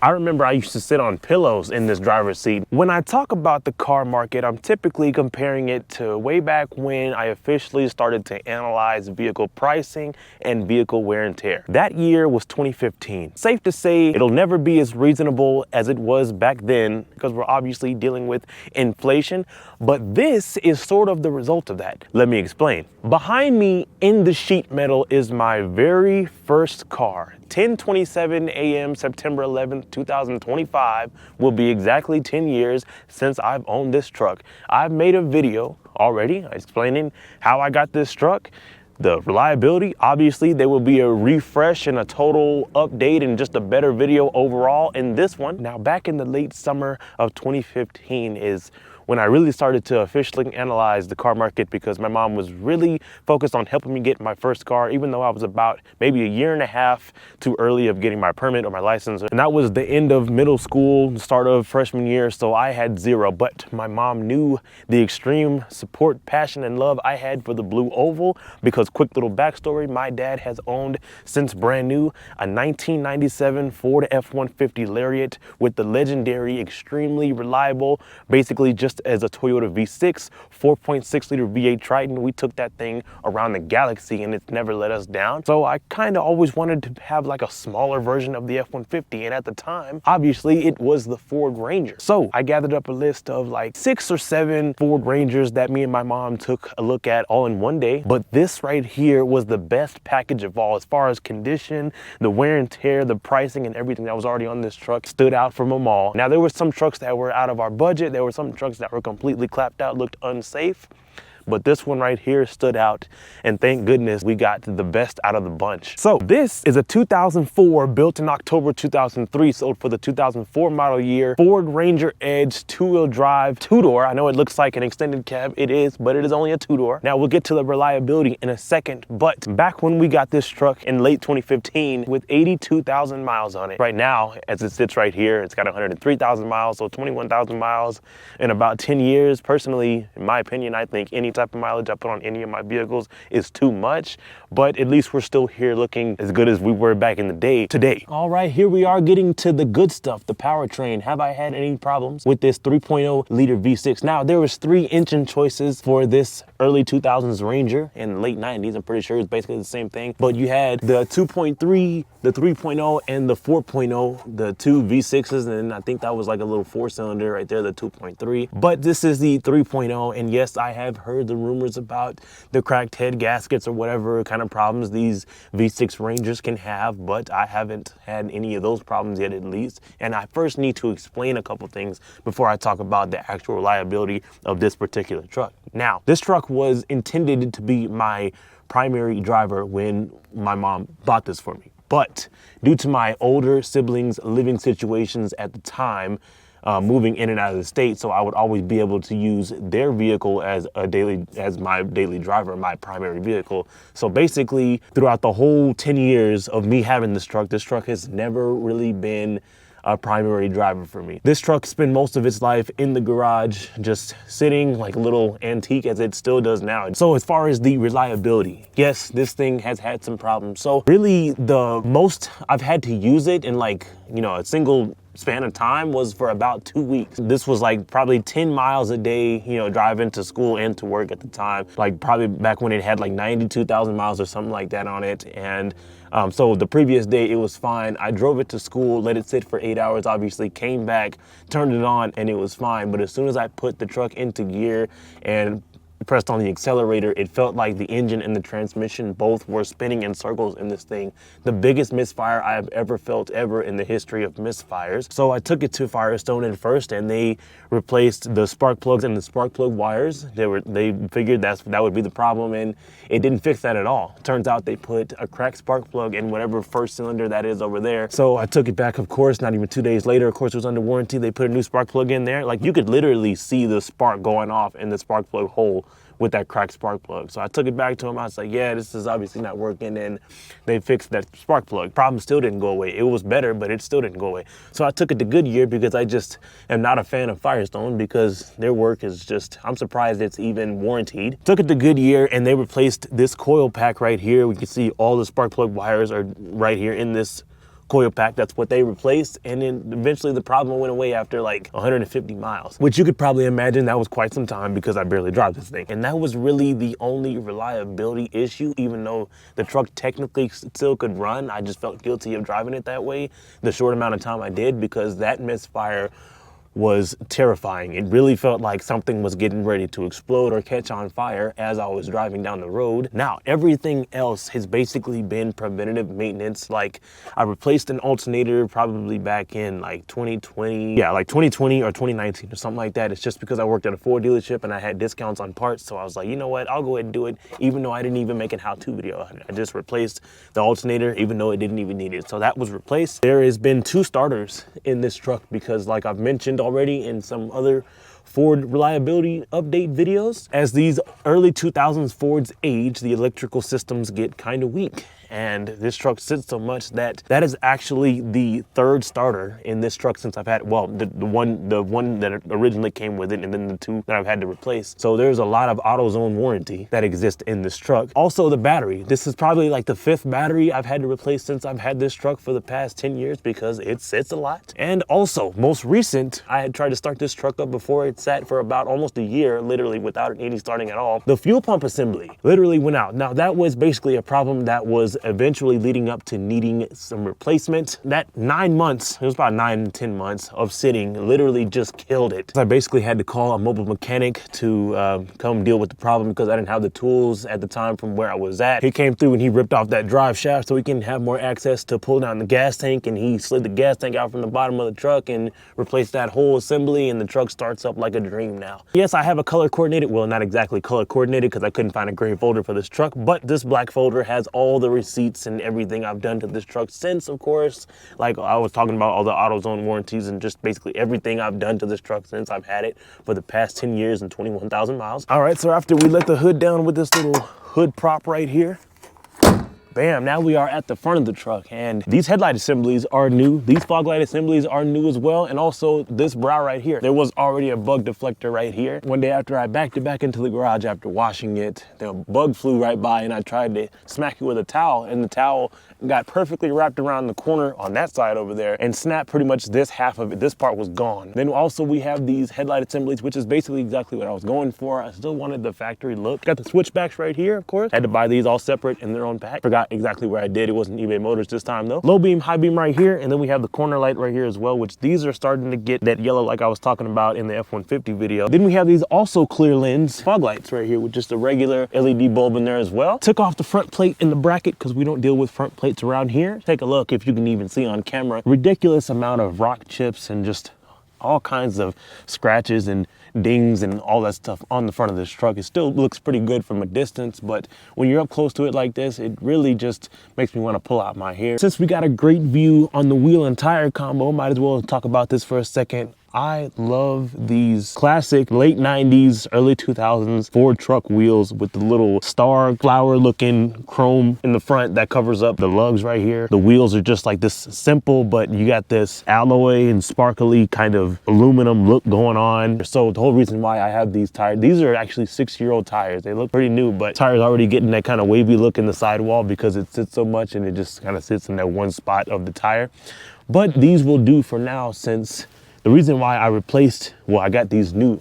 I remember I used to sit on pillows in this driver's seat. When I talk about the car market, I'm typically comparing it to way back when I officially started to analyze vehicle pricing and vehicle wear and tear. That year was 2015. Safe to say it'll never be as reasonable as it was back then because we're obviously dealing with inflation, but this is sort of the result of that. Let me explain. Behind me in the sheet metal is my very first car. 10:27 a.m. September 11th, 2025 will be exactly 10 years since I've owned this truck. I've made a video already explaining how I got this truck, the reliability. Obviously, there will be a refresh and a total update and just a better video overall in this one. Now, back in the late summer of 2015 is when I really started to officially analyze the car market because my mom was really focused on helping me get my first car, even though I was about maybe a year and a half too early of getting my permit or my license. And that was the end of middle school, start of freshman year, so I had zero. But my mom knew the extreme support, passion, and love I had for the Blue Oval because, quick little backstory, my dad has owned since brand new a 1997 Ford F-150 Lariat with the legendary, extremely reliable, basically just as a Toyota V6, 4.6 liter V8 Triton. We took that thing around the galaxy and it's never let us down. So I kind of always wanted to have like a smaller version of the F-150, and at the time, obviously it was the Ford Ranger. So I gathered up a list of like 6 or 7 Ford Rangers that me and my mom took a look at all in one day. But this right here was the best package of all as far as condition, the wear and tear, the pricing, and everything that was already on this truck stood out from them all. Now there were some trucks that were out of our budget. There were some trucks that were completely clapped out, looked unsafe. But this one right here stood out, and thank goodness we got the best out of the bunch. So this is a 2004, built in October 2003, sold for the 2004 model year, Ford Ranger Edge 2-wheel drive, 2-door. I know it looks like an extended cab, it is, but it is only a 2-door. Now we'll get to the reliability in a second, but back when we got this truck in late 2015 with 82,000 miles on it. Right now, as it sits right here, it's got 103,000 miles, so 21,000 miles in about 10 years. Personally, in my opinion, I think any type of mileage I put on any of my vehicles is too much, but at least we're still here looking as good as we were back in the day today. All right, here we are getting to the good stuff, the powertrain. Have I had any problems with this 3.0 liter V6? Now, there was 3 engine choices for this early 2000s Ranger and late 90s. I'm pretty sure it's basically the same thing, but you had the 2.3, the 3.0, and the 4.0, the 2 V6s, and I think that was like a little 4-cylinder right there, the 2.3. But this is the 3.0, and yes, I have heard the rumors about the cracked head gaskets or whatever kind of problems these V6 Rangers can have, but I haven't had any of those problems yet, at least. And I first need to explain a couple things before I talk about the actual reliability of this particular truck. Now, this truck was intended to be my primary driver when my mom bought this for me. But due to my older siblings' living situations at the time, moving in and out of the state, so I would always be able to use their vehicle as my daily driver, my primary vehicle. So basically, throughout the whole 10 years of me having this truck has never really been a primary driver for me. This truck spent most of its life in the garage, just sitting like a little antique as it still does now. So as far as the reliability, yes, this thing has had some problems. So really the most I've had to use it in like, a single span of time was for about 2 weeks. This was like probably 10 miles a day, driving to school and to work at the time. Like probably back when it had like 92,000 miles or something like that on it. And so the previous day it was fine. I drove it to school, let it sit for 8 hours, obviously came back, turned it on, and it was fine. But as soon as I put the truck into gear and pressed on the accelerator, it felt like the engine and the transmission both were spinning in circles in this thing. The biggest misfire I have ever felt ever in the history of misfires. So I took it to Firestone at first, and they replaced the spark plugs and the spark plug wires. They figured that would be the problem, and it didn't fix that at all. Turns out they put a cracked spark plug in whatever first cylinder that is over there. So I took it back, of course, not even 2 days later. Of course, it was under warranty. They put a new spark plug in there. Like, you could literally see the spark going off in the spark plug hole with that cracked spark plug. So I took it back to them. I was like, yeah, this is obviously not working. And they fixed that spark plug. Problem still didn't go away. It was better, but it still didn't go away. So I took it to Goodyear because I just am not a fan of Firestone because their work is just, I'm surprised it's even warranted. Took it to Goodyear and they replaced this coil pack right here. We can see all the spark plug wires are right here in this coil pack. That's what they replaced. And then eventually the problem went away after like 150 miles, which you could probably imagine that was quite some time because I barely drive this thing. And that was really the only reliability issue. Even though the truck technically still could run, I just felt guilty of driving it that way the short amount of time I did, because that misfire was terrifying. It really felt like something was getting ready to explode or catch on fire as I was driving down the road. Now, everything else has basically been preventative maintenance. Like, I replaced an alternator probably back in like 2020. Yeah, like 2020 or 2019 or something like that. It's just because I worked at a Ford dealership and I had discounts on parts. So I was like, you know what, I'll go ahead and do it, even though I didn't even make a how-to video. I just replaced the alternator, even though it didn't even need it. So that was replaced. There has been 2 starters in this truck because, like I've mentioned already in some other Ford reliability update videos, as these early 2000s Fords age, the electrical systems get kind of weak. And this truck sits so much that is actually the 3rd starter in this truck since I've had, well, the one that originally came with it, and then the 2 that I've had to replace. So there's a lot of AutoZone warranty that exists in this truck. Also the battery. This is probably like the 5th battery I've had to replace since I've had this truck for the past 10 years because it sits a lot. And also, most recent, I had tried to start this truck up before it sat for about almost a year, literally without any starting at all. The fuel pump assembly literally went out. Now that was basically a problem that was eventually leading up to needing some replacement. That 9 months, it was about 9-10 months of sitting, literally just killed it. I basically had to call a mobile mechanic to come deal with the problem because I didn't have the tools at the time from where I was at. He came through and he ripped off that drive shaft so we can have more access to pull down the gas tank, and he slid the gas tank out from the bottom of the truck and replaced that whole assembly, and the truck starts up like a dream now. Yes, I have a color coordinated, well, not exactly color coordinated because I couldn't find a gray folder for this truck, but this black folder has all the receipts and everything I've done to this truck since, of course, like I was talking about all the AutoZone warranties and just basically everything I've done to this truck since I've had it for the past 10 years and 21,000 miles. All right, so after we let the hood down with this little hood prop right here, bam, now we are at the front of the truck, and these headlight assemblies are new. These fog light assemblies are new as well, and also this brow right here. There was already a bug deflector right here. One day after I backed it back into the garage after washing it, the bug flew right by and I tried to smack it with a towel, and the towel got perfectly wrapped around the corner on that side over there and snapped pretty much this half of it. This part was gone. Then also we have these headlight assemblies, which is basically exactly what I was going for. I still wanted the factory look. Got the switchbacks right here, of course. Had to buy these all separate in their own pack. Forgot exactly where I did. It wasn't eBay Motors this time though. Low beam, high beam right here, and then we have the corner light right here as well, which these are starting to get that yellow like I was talking about in the F-150 video. Then we have these also clear lens fog lights right here with just a regular LED bulb in there as well. Took off the front plate in the bracket because we don't deal with front plates around here. Take a look if you can even see on camera. Ridiculous amount of rock chips and just all kinds of scratches and dings and all that stuff on the front of this truck. It still looks pretty good from a distance, but when you're up close to it like this, it really just makes me want to pull out my hair. Since we got a great view on the wheel and tire combo, might as well talk about this for a second. I love these classic late 90s, early 2000s Ford truck wheels with the little star flower looking chrome in the front that covers up the lugs right here. The wheels are just like this simple, but you got this alloy and sparkly kind of aluminum look going on. So the whole reason why I have these tires, these are actually 6-year-old tires. They look pretty new, but tires already getting that kind of wavy look in the sidewall because it sits so much and it just kind of sits in that one spot of the tire. But these will do for now, since the reason why I replaced, well, I got these new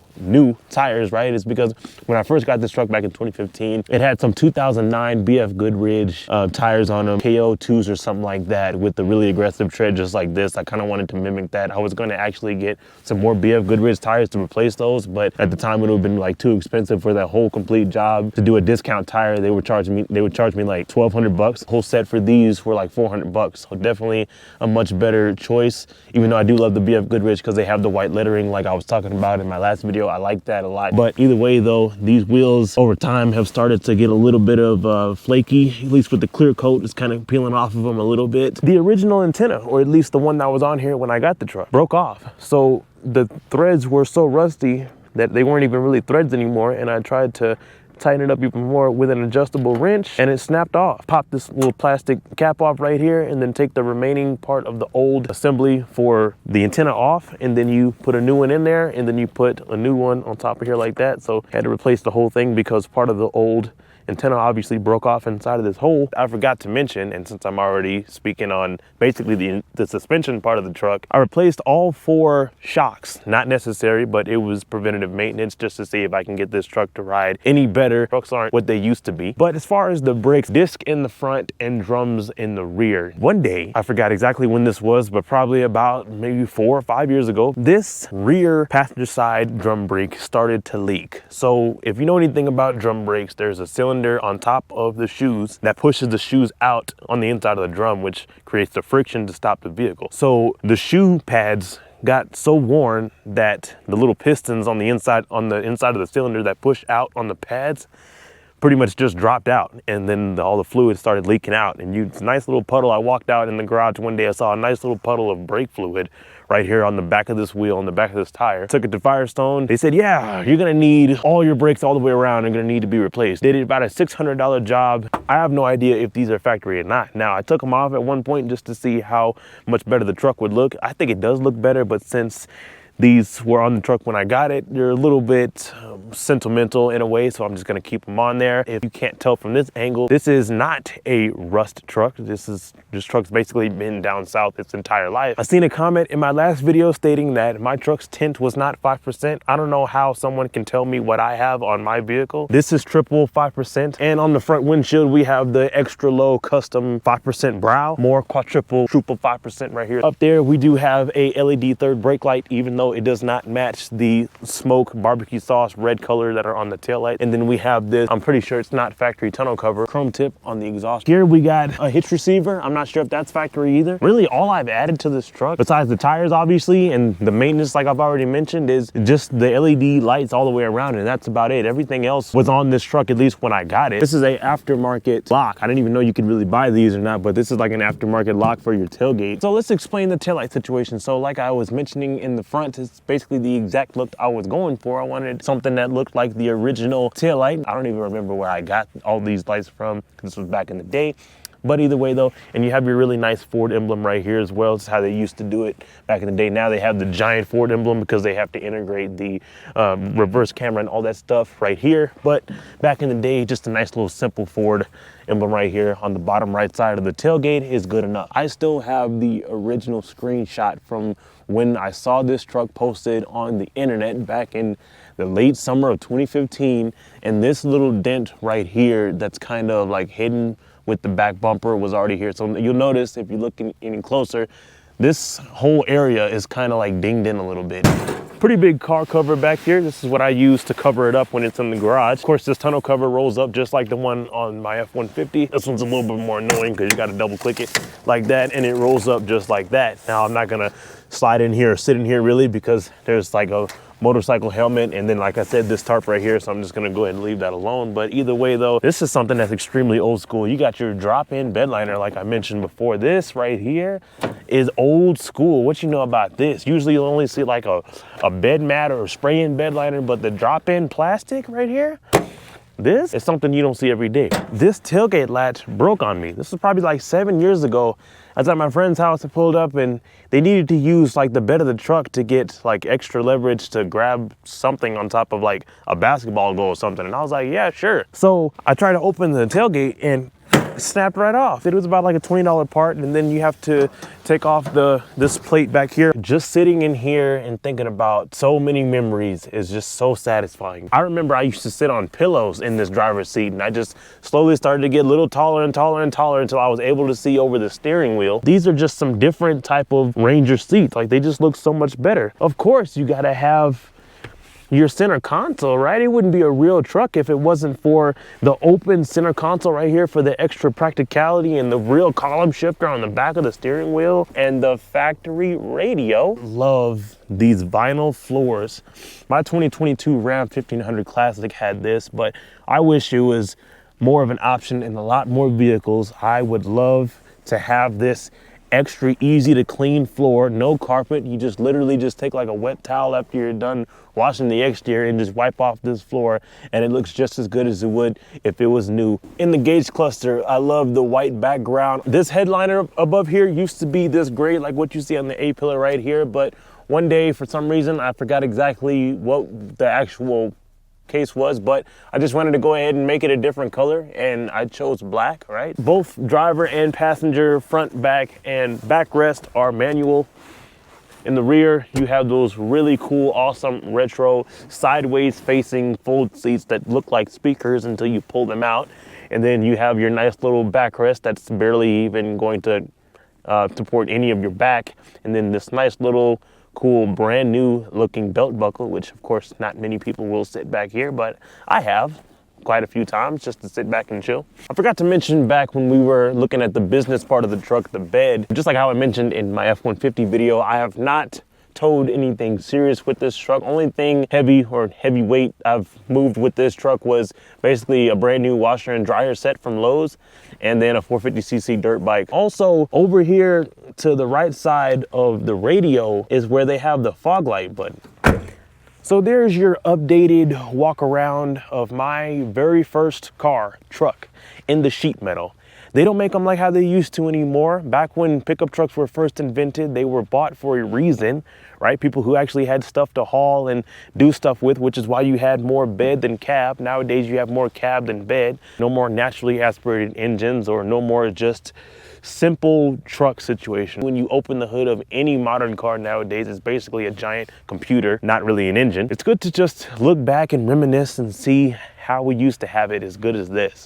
tires, right, is because when I first got this truck back in 2015, it had some 2009 BF Goodrich tires on them, KO2s or something like that, with the really aggressive tread just like this. I kind of wanted to mimic that. I was going to actually get some more BF Goodrich tires to replace those, but at the time it would have been like too expensive for that whole complete job. To do a discount tire, they would charge me like $1,200. Whole set for these were like $400. So definitely a much better choice, even though I do love the BF Goodrich because they have the white lettering like I was talking about in my last video. I like that a lot. But either way though, these wheels over time have started to get a little bit of flaky, at least with the clear coat. It's kind of peeling off of them a little bit. The original antenna, or at least the one that was on here when I got the truck, broke off. So the threads were so rusty that they weren't even really threads anymore, and I tried to tighten it up even more with an adjustable wrench and it snapped off. Pop this little plastic cap off right here and then take the remaining part of the old assembly for the antenna off, and then you put a new one in there and then you put a new one on top of here like that. So I had to replace the whole thing because part of the old antenna obviously broke off inside of this hole. I forgot to mention, and since I'm already speaking on basically the suspension part of the truck, I replaced all 4 shocks. Not necessary, but it was preventative maintenance just to see if I can get this truck to ride any better. Trucks aren't what they used to be. But as far as the brakes, disc in the front and drums in the rear. One day, I forgot exactly when this was, but probably about maybe 4 or 5 years ago, this rear passenger side drum brake started to leak. So if you know anything about drum brakes, there's a cylinder on top of the shoes that pushes the shoes out on the inside of the drum, which creates the friction to stop the vehicle. So the shoe pads got so worn that the little pistons on the inside of the cylinder that push out on the pads pretty much just dropped out, and then all the fluid started leaking out. And it's a nice little puddle. I walked out in the garage one day, I saw a nice little puddle of brake fluid right here on the back of this wheel, on the back of this tire. Took it to Firestone. They said, yeah, you're gonna need all your brakes all the way around, and gonna need to be replaced. They did about a $600 job. I have no idea if these are factory or not. Now, I took them off at one point just to see how much better the truck would look. I think it does look better, but since these were on the truck when I got it, they're a little bit sentimental in a way, so I'm just gonna keep them on there. If you can't tell from this angle, this is not a rust truck. This truck's basically been down south its entire life. I seen a comment in my last video stating that my truck's tint was not 5%. I don't know how someone can tell me what I have on my vehicle. This is triple 5%, and on the front windshield, we have the extra low custom 5% brow, more quadruple 5% right here. Up there, we do have a LED third brake light, even though it does not match the smoke barbecue sauce red color that are on the taillight. And then we have this, I'm pretty sure it's not factory tonneau cover, chrome tip on the exhaust. Here we got a hitch receiver. I'm not sure if that's factory either. Really, all I've added to this truck, besides the tires obviously, and the maintenance like I've already mentioned, is just the LED lights all the way around, and that's about it. Everything else was on this truck, at least when I got it. This is a aftermarket lock. I didn't even know you could really buy these or not, but this is like an aftermarket lock for your tailgate. So let's explain the taillight situation. So like I was mentioning in the front, it's basically the exact look I was going for. I wanted something that looked like the original taillight. I don't even remember where I got all these lights from, because this was back in the day. But either way though, and you have your really nice Ford emblem right here as well. It's how they used to do it back in the day. Now they have the giant Ford emblem because they have to integrate the reverse camera and all that stuff right here. But back in the day, just a nice little simple Ford emblem right here on the bottom right side of the tailgate is good enough. I still have the original screenshot from when I saw this truck posted on the internet back in the late summer of 2015. And this little dent right here that's kind of like hidden with the back bumper was already here. So you'll notice if you look any closer, this whole area is kind of like dinged in a little bit. Pretty big car cover back here. This is what I use to cover it up when it's in the garage. Of course, this tonneau cover rolls up just like the one on my F-150. This one's a little bit more annoying because you got to double click it like that, and it rolls up just like that. Now, I'm not gonna slide in here or sit in here really, because there's like a motorcycle helmet, and then like I said, this tarp right here, so I'm just gonna go ahead and leave that alone. But either way though, this is something that's extremely old school. You got your drop-in bed liner like I mentioned before. This right here is old school. What you know about this? Usually you'll only see like a bed mat or a spray-in bed liner, but the drop-in plastic right here, this is something you don't see every day. This tailgate latch broke on me. This was probably like 7 years ago. I was at my friend's house, I pulled up, and they needed to use like the bed of the truck to get like extra leverage to grab something on top of like a basketball goal or something. And I was like, yeah, sure. So I tried to open the tailgate and it snapped right off. It was about like a $20 part, and then you have to take off this plate back here. Just sitting in here and thinking about so many memories is just so satisfying. I remember I used to sit on pillows in this driver's seat, and I just slowly started to get a little taller and taller and taller until I was able to see over the steering wheel. These are just some different type of Ranger seats. Like, they just look so much better. Of course, you gotta have your center console, right? It wouldn't be a real truck if it wasn't for the open center console right here for the extra practicality, and the real column shifter on the back of the steering wheel, and the factory radio. Love these vinyl floors. My 2022 Ram 1500 Classic had this, but I wish it was more of an option in a lot more vehicles. I would love to have this extra easy to clean floor, no carpet. You just literally just take like a wet towel after you're done washing the exterior and just wipe off this floor, and it looks just as good as it would if it was new. In the gauge cluster, I love the white background. This headliner above here used to be this gray, like what you see on the A-pillar right here, but one day for some reason I forgot exactly what the actual case was, but I just wanted to go ahead and make it a different color, and I chose black, right? Both driver and passenger front, back, and backrest are manual. In the rear, you have those really cool, awesome retro sideways facing fold seats that look like speakers until you pull them out. And then you have your nice little backrest that's barely even going to support any of your back. And then this nice little cool brand new looking belt buckle, which of course not many people will sit back here, but I have quite a few times just to sit back and chill. I forgot to mention back when we were looking at the business part of the truck, the bed, just like how I mentioned in my F-150 video, I have not towed anything serious with this truck. Only thing heavy or heavyweight I've moved with this truck was basically a brand new washer and dryer set from Lowe's, and then a 450cc dirt bike. Also, over here to the right side of the radio is where they have the fog light button. So there's your updated walk around of my very first truck in the sheet metal. They don't make them like how they used to anymore. Back when pickup trucks were first invented, they were bought for a reason, right? People who actually had stuff to haul and do stuff with, which is why you had more bed than cab. Nowadays you have more cab than bed. No more naturally aspirated engines, or no more just simple truck situation. When you open the hood of any modern car nowadays, it's basically a giant computer, not really an engine. It's good to just look back and reminisce and see how we used to have it as good as this.